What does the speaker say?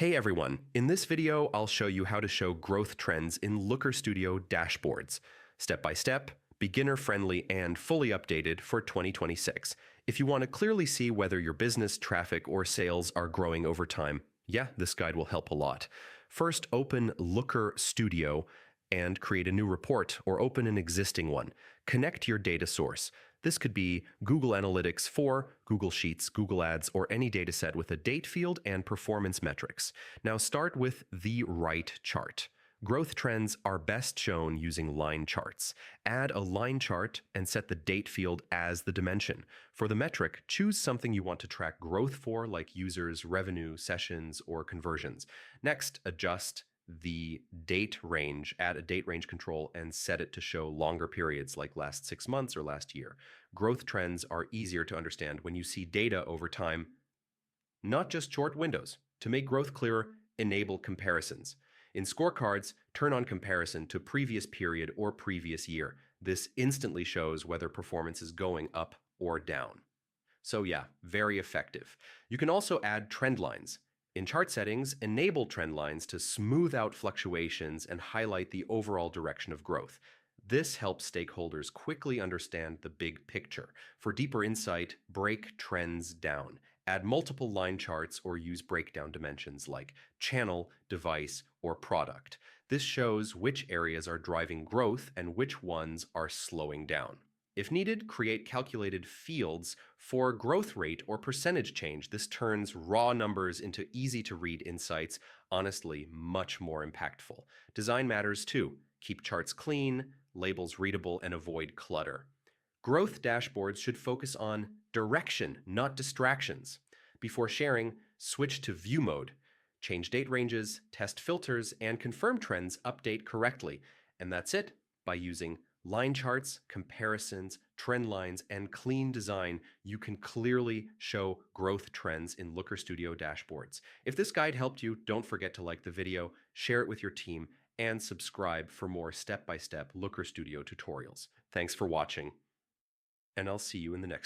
Hey everyone, in this video I'll show you how to show growth trends in Looker Studio dashboards. Step by step, beginner friendly and fully updated for 2026. If you want to clearly see whether your business, traffic, or sales are growing over time, yeah, this guide will help a lot. First, open Looker Studio and create a new report or open an existing one. Connect your data source. This could be Google Analytics 4, Google Sheets, Google Ads, or any dataset with a date field and performance metrics. Now start with the right chart. Growth trends are best shown using line charts. Add a line chart and set the date field as the dimension. For the metric, choose something you want to track growth for, like users, revenue, sessions, or conversions. Next, adjust the date range, add a date range control, and set it to show longer periods like last 6 months or last year. Growth trends are easier to understand when you see data over time, not just short windows. To make growth clearer, enable comparisons. In scorecards, turn on comparison to previous period or previous year. This instantly shows whether performance is going up or down. So yeah, very effective. You can also add trend lines. In chart settings, enable trend lines to smooth out fluctuations and highlight the overall direction of growth. This helps stakeholders quickly understand the big picture. For deeper insight, break trends down. Add multiple line charts or use breakdown dimensions like channel, device, or product. This shows which areas are driving growth and which ones are slowing down. If needed, create calculated fields for growth rate or percentage change. This turns raw numbers into easy-to-read insights, honestly, much more impactful. Design matters too. Keep charts clean, labels readable, and avoid clutter. Growth dashboards should focus on direction, not distractions. Before sharing, switch to view mode. Change date ranges, test filters, and confirm trends update correctly. And that's it. By using line charts, comparisons, trend lines, and clean design, you can clearly show growth trends in Looker Studio dashboards. If this guide helped you, don't forget to like the video, share it with your team, and subscribe for more step-by-step Looker Studio tutorials. Thanks for watching, and I'll see you in the next